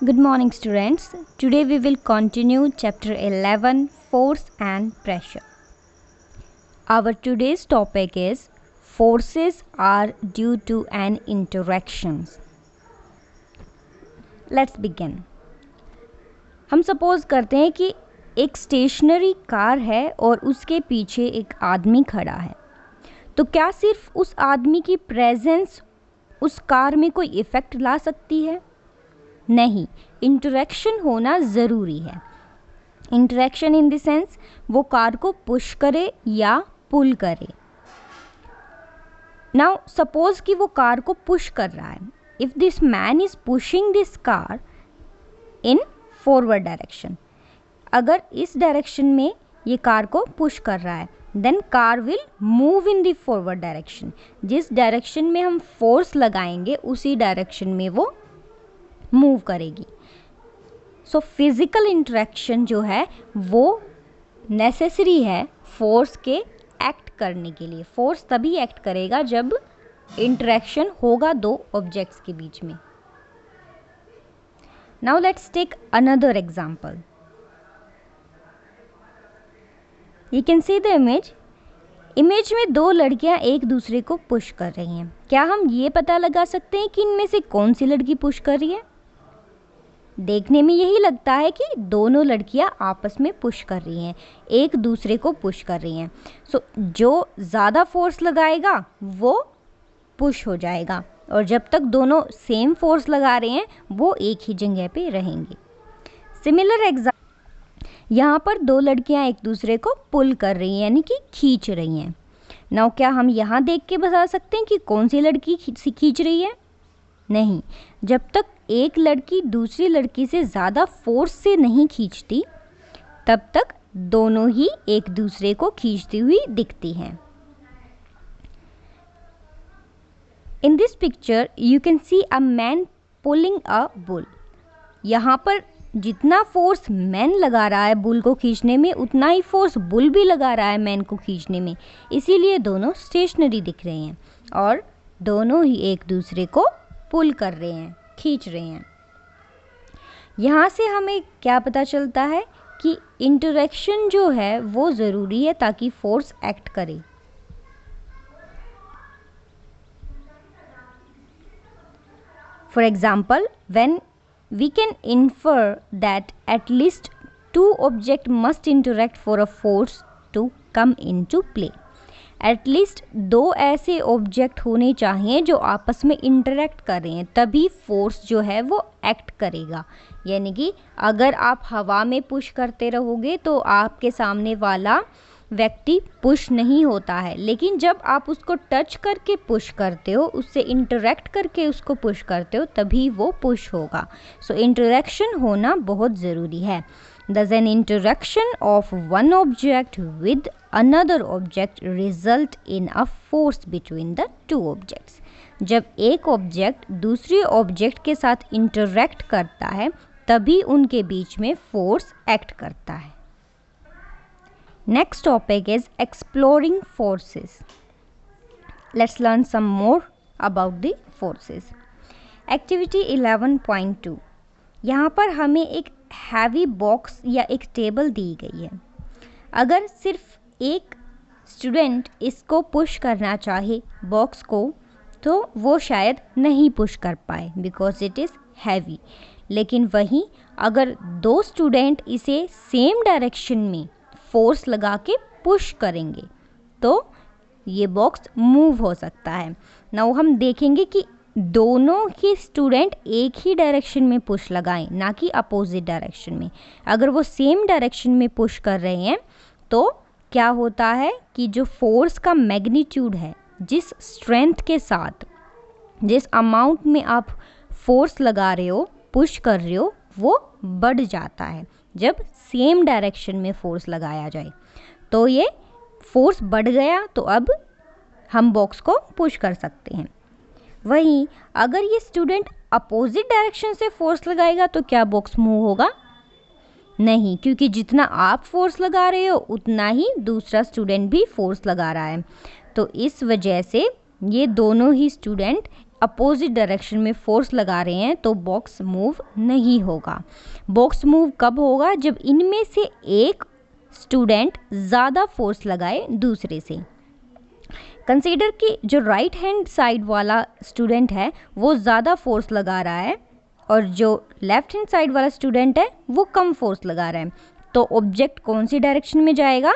Good morning, students. Today we will continue chapter 11, Force and Pressure. Our today's topic is Forces are due to an interactions. Let's begin. हम suppose करते हैं कि एक stationery car है और उसके पीछे एक आदमी खड़ा है, तो क्या सिर्फ उस आदमी की प्रेजेंस उस कार में कोई इफ़ेक्ट ला सकती है? नहीं, इंटरेक्शन होना ज़रूरी है. इंटरेक्शन इन द सेंस वो कार को पुश करे या पुल करे. नाउ सपोज कि वो कार को पुश कर रहा है. If this man is pushing this car in forward direction, अगर इस डायरेक्शन में ये कार को पुश कर रहा है, then car will move in the forward direction. जिस डायरेक्शन में हम फोर्स लगाएंगे उसी डायरेक्शन में वो मूव करेगी. सो फिज़िकल इंटरेक्शन जो है वो नेसेसरी है फोर्स के एक्ट करने के लिए. फोर्स तभी एक्ट करेगा जब इंटरेक्शन होगा दो ऑब्जेक्ट्स के बीच में. Now let's take another example. You can see the image में दो लड़कियां एक दूसरे को पुश कर रही हैं. क्या हम ये पता लगा सकते हैं कि इनमें से कौन सी लड़की पुश कर रही है? देखने में यही लगता है कि दोनों लड़कियां आपस में पुश कर रही हैं, एक दूसरे को पुश कर रही हैं. सो जो ज़्यादा फोर्स लगाएगा वो पुश हो जाएगा, और जब तक दोनों सेम फोर्स लगा रहे हैं वो एक ही जगह पे रहेंगे. सिमिलर एग्जाम्पल, यहाँ पर दो लड़कियां एक दूसरे को पुल कर रही हैं, यानी कि खींच रही हैं. नाउ क्या हम यहाँ देख के बता सकते हैं कि कौन सी लड़की खींच रही है? नहीं, जब तक एक लड़की दूसरी लड़की से ज़्यादा फोर्स से नहीं खींचती तब तक दोनों ही एक दूसरे को खींचती हुई दिखती हैं. In this picture you can C a man pulling a bull. यहाँ पर जितना फोर्स मैन लगा रहा है बुल को खींचने में, उतना ही फोर्स बुल भी लगा रहा है मैन को खींचने में. इसीलिए दोनों स्टेशनरी दिख रहे हैं और दोनों ही एक दूसरे को पुल कर रहे हैं, खींच रहे हैं. यहाँ से हमें क्या पता चलता है कि इंटरेक्शन जो है वो ज़रूरी है ताकि फोर्स एक्ट करे. For example, when we can infer that at least two objects must interact for a force to come into play. At least दो ऐसे ऑब्जेक्ट होने चाहिए जो आपस में इंटरेक्ट कर रहे हैं, तभी फोर्स जो है वो एक्ट करेगा. यानी कि अगर आप हवा में पुश करते रहोगे तो आपके सामने वाला व्यक्ति पुश नहीं होता है, लेकिन जब आप उसको टच करके पुश करते हो, उससे इंटरेक्ट करके उसको पुश करते हो, तभी वो पुश होगा. सो इंटरेक्शन होना बहुत ज़रूरी है. Does an interaction of one object with another object result in a force between the two objects? जब एक ऑब्जेक्ट दूसरे ऑब्जेक्ट के साथ इंटरेक्ट करता है तभी उनके बीच में फोर्स एक्ट करता है. Next topic is exploring forces. Let's learn some more about the forces. Activity 11.2. यहाँ पर हमें एक हैवी बॉक्स या एक टेबल दी गई है. अगर सिर्फ एक स्टूडेंट इसको पुश करना चाहे बॉक्स को, तो वो शायद नहीं पुश कर पाए बिकॉज इट इज़ हैवी. लेकिन वहीं अगर दो स्टूडेंट इसे सेम डायरेक्शन में फोर्स लगा के पुश करेंगे तो ये बॉक्स मूव हो सकता है. नाउ हम देखेंगे कि दोनों ही स्टूडेंट एक ही डायरेक्शन में पुश लगाएं, ना कि अपोजिट डायरेक्शन में. अगर वो सेम डायरेक्शन में पुश कर रहे हैं तो क्या होता है कि जो फोर्स का मैग्नीट्यूड है, जिस स्ट्रेंथ के साथ, जिस अमाउंट में आप फोर्स लगा रहे हो, पुश कर रहे हो, वो बढ़ जाता है. जब सेम डायरेक्शन में फोर्स लगाया जाए तो ये फोर्स बढ़ गया, तो अब हम बॉक्स को पुश कर सकते हैं. वहीं अगर ये स्टूडेंट अपोजिट डायरेक्शन से फोर्स लगाएगा तो क्या बॉक्स मूव होगा? नहीं, क्योंकि जितना आप फोर्स लगा रहे हो उतना ही दूसरा स्टूडेंट भी फोर्स लगा रहा है. तो इस वजह से ये दोनों ही स्टूडेंट अपोजिट डायरेक्शन में फोर्स लगा रहे हैं तो बॉक्स मूव नहीं होगा। बॉक्स मूव कब होगा? जब इनमें से एक स्टूडेंट ज़्यादा फोर्स लगाए दूसरे से। कंसीडर कि जो राइट हैंड साइड वाला स्टूडेंट है वो ज़्यादा फोर्स लगा रहा है और जो लेफ्ट हैंड साइड वाला स्टूडेंट है वो कम फोर्स लगा रहा है, तो ऑब्जेक्ट कौन सी डायरेक्शन में जाएगा?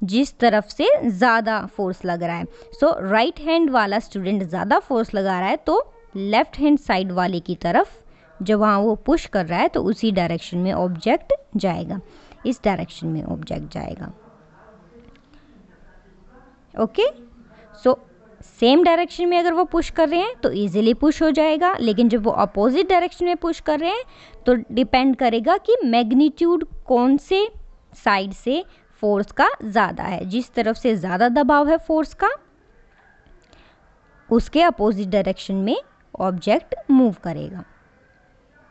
जिस तरफ से ज़्यादा फोर्स लग रहा है। सो राइट हैंड वाला स्टूडेंट ज़्यादा फोर्स लगा रहा है तो लेफ्ट हैंड साइड वाले की तरफ जब वहाँ वो पुश कर रहा है तो उसी डायरेक्शन में ऑब्जेक्ट जाएगा, इस डायरेक्शन में ऑब्जेक्ट जाएगा। ओके, सो सेम डायरेक्शन में अगर वो पुश कर रहे हैं तो इजीली पुश हो जाएगा, लेकिन जब वो अपोजिट डायरेक्शन में पुश कर रहे हैं तो डिपेंड करेगा कि मैग्नीट्यूड कौन से साइड से फोर्स का ज़्यादा है। जिस तरफ से ज़्यादा दबाव है फोर्स का उसके अपोजिट डायरेक्शन में ऑब्जेक्ट मूव करेगा।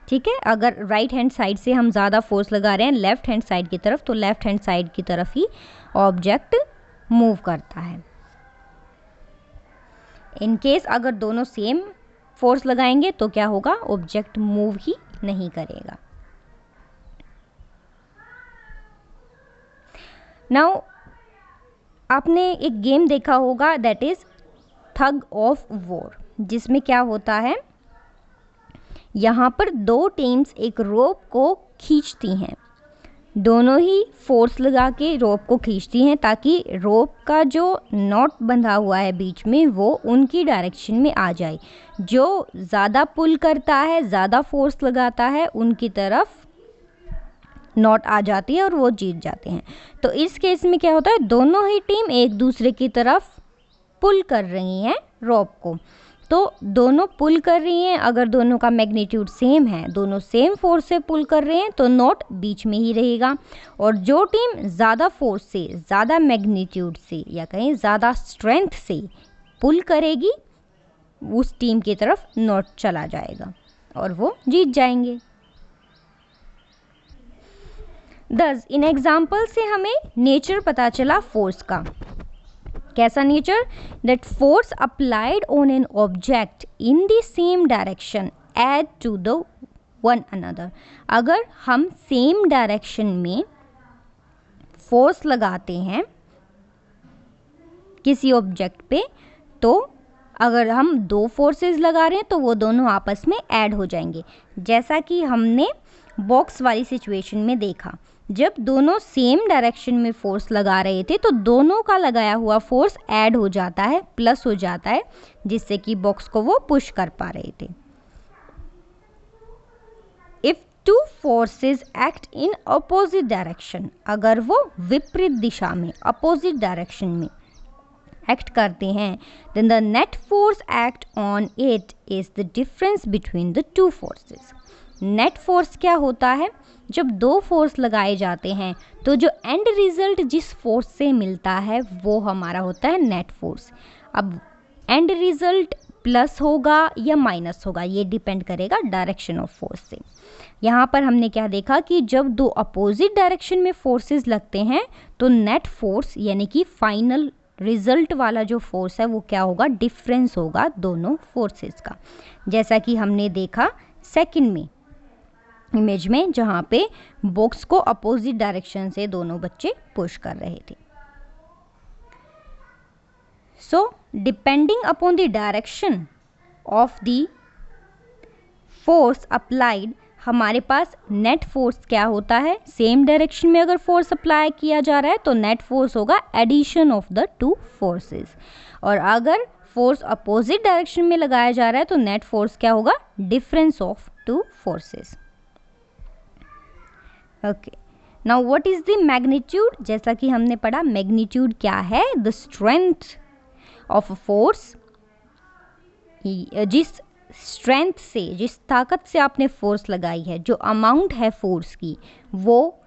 ठीक है, अगर राइट हैंड साइड से हम ज़्यादा फोर्स लगा रहे हैं लेफ्ट हैंड साइड की तरफ तो लेफ्ट हैंड साइड की तरफ ही ऑब्जेक्ट मूव करता है। इन केस अगर दोनों सेम फोर्स लगाएंगे तो क्या होगा? ऑब्जेक्ट मूव ही नहीं करेगा। नाउ आपने एक गेम देखा होगा that is tug of war, जिसमें क्या होता है, यहाँ पर दो टीम्स एक रोप को खींचती हैं, दोनों ही फोर्स लगा के रोप को खींचती हैं ताकि रोप का जो नॉट बंधा हुआ है बीच में वो उनकी डायरेक्शन में आ जाए। जो ज़्यादा पुल करता है, ज़्यादा फोर्स लगाता है, उनकी तरफ नॉट आ जाती है और वो जीत जाते हैं। तो इस केस में क्या होता है, दोनों ही टीम एक दूसरे की तरफ पुल कर रही हैं रोप को, तो दोनों पुल कर रही हैं। अगर दोनों का मैग्नीट्यूड सेम है, दोनों सेम फोर्स से पुल कर रहे हैं तो नॉट बीच में ही रहेगा, और जो टीम ज़्यादा फोर्स से, ज़्यादा मैग्नीट्यूड से या कहीं ज़्यादा स्ट्रेंथ से पुल करेगी उस टीम की तरफ नॉट चला जाएगा और वो जीत जाएंगे। दस इन एग्जाम्पल से हमें नेचर पता चला फोर्स का। कैसा nature? That force applied on an object in the same direction add to the one another. अगर हम सेम डायरेक्शन में फोर्स लगाते हैं किसी ऑब्जेक्ट पे, तो अगर हम दो फोर्सेस लगा रहे हैं तो वो दोनों आपस में ऐड हो जाएंगे। जैसा कि हमने बॉक्स वाली सिचुएशन में देखा, जब दोनों सेम डायरेक्शन में फोर्स लगा रहे थे तो दोनों का लगाया हुआ फोर्स ऐड हो जाता है, प्लस हो जाता है, जिससे कि बॉक्स को वो पुश कर पा रहे थे। If two forces act in opposite direction, अगर वो विपरीत दिशा में, अपोजिट डायरेक्शन में एक्ट करते हैं, then the net force act on it is the difference between the two forces. Net force क्या होता है? जब दो फोर्स लगाए जाते हैं तो जो एंड रिजल्ट जिस फोर्स से मिलता है वो हमारा होता है नेट फोर्स। अब एंड रिजल्ट प्लस होगा या माइनस होगा ये डिपेंड करेगा डायरेक्शन ऑफ फोर्स से। यहाँ पर हमने क्या देखा कि जब दो अपोजिट डायरेक्शन में फोर्सेस लगते हैं तो नेट फोर्स यानी कि फाइनल रिजल्ट वाला जो फोर्स है वो क्या होगा? डिफरेंस होगा दोनों फोर्सेस का, जैसा कि हमने देखा सेकंड में इमेज में, जहाँ पे बॉक्स को अपोजिट डायरेक्शन से दोनों बच्चे पुश कर रहे थे। So depending upon the direction of the force applied, हमारे पास नेट फोर्स क्या होता है? सेम डायरेक्शन में अगर फोर्स अप्लाई किया जा रहा है तो नेट फोर्स होगा addition of the two forces, और अगर फोर्स अपोजिट डायरेक्शन में लगाया जा रहा है तो नेट फोर्स क्या होगा? Difference of two forces. Okay, now what is the magnitude? जैसा कि हमने पढ़ा, मैग्नीट्यूड क्या है? The strength of a force, जिस स्ट्रेंथ से, जिस ताकत से आपने फोर्स लगाई है, जो अमाउंट है फोर्स की, वो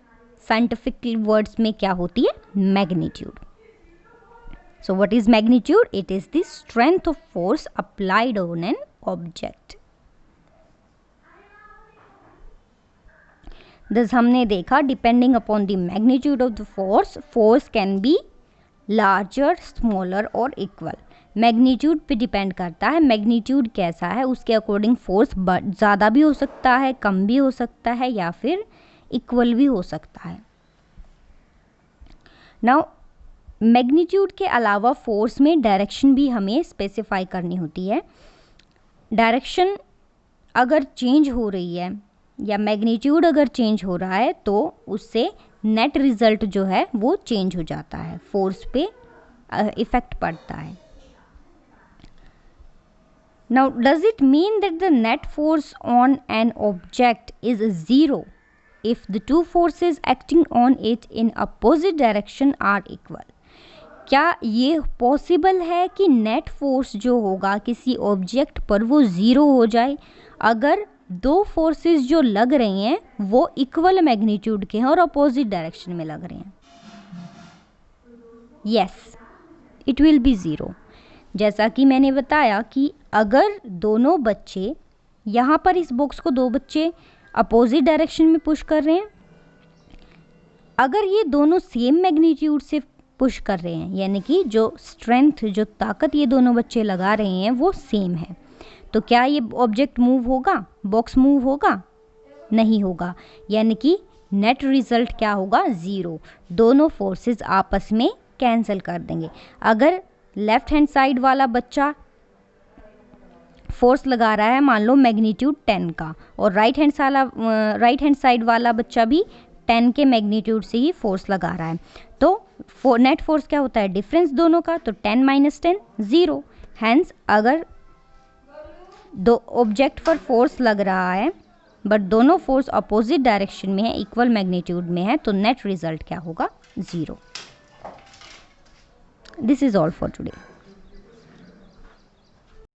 साइंटिफिक वर्ड्स में क्या होती है? Magnitude. So what is magnitude? It is the strength of force applied on an object. This हमने देखा, depending upon the magnitude of the force, force can be larger, smaller और equal. Magnitude पे depend करता है, magnitude कैसा है उसके according force ज़्यादा भी हो सकता है, कम भी हो सकता है, या फिर इक्वल भी हो सकता है। नाउ मैग्नीट्यूड के अलावा फोर्स में डायरेक्शन भी हमें स्पेसिफाई करनी होती है। डायरेक्शन अगर चेंज हो रही है या मैग्नीट्यूड अगर चेंज हो रहा है तो उससे नेट रिजल्ट जो है वो चेंज हो जाता है, फोर्स पे इफेक्ट पड़ता है। Now does it mean that the net force on an object is zero if the two forces acting on it in opposite direction are equal? क्या ये पॉसिबल है कि नेट फोर्स जो होगा किसी ऑब्जेक्ट पर वो ज़ीरो हो जाए अगर दो फोर्सेस जो लग रही हैं वो इक्वल मैग्नीट्यूड के हैं और अपोजिट डायरेक्शन में लग रहे हैं? Yes, it will be zero. जैसा कि मैंने बताया कि अगर दोनों बच्चे, यहाँ पर इस बॉक्स को दो बच्चे अपोजिट डायरेक्शन में पुश कर रहे हैं, अगर ये दोनों सेम मैग्नीट्यूड से पुश कर रहे हैं, यानी कि जो स्ट्रेंथ, जो ताकत ये दोनों बच्चे लगा रहे हैं वो सेम है, तो क्या ये ऑब्जेक्ट मूव होगा, बॉक्स मूव होगा? नहीं होगा। यानी कि नेट रिजल्ट क्या होगा? ज़ीरो। दोनों फोर्सेस आपस में कैंसिल कर देंगे। अगर लेफ्ट हैंड साइड वाला बच्चा फोर्स लगा रहा है मान लो मैग्नीट्यूड 10 का, और राइट हैंड साइड वाला बच्चा भी 10 के मैग्नीट्यूड से ही फोर्स लगा रहा है, तो नेट फोर्स क्या होता है? डिफरेंस दोनों का, तो 10 - 10 ज़ीरो। हैंस अगर दो ऑब्जेक्ट पर फोर्स लग रहा है बट दोनों फोर्स अपोजिट डायरेक्शन में है, इक्वल मैग्नीट्यूड में है, तो नेट रिजल्ट क्या होगा? Zero. This is all for today.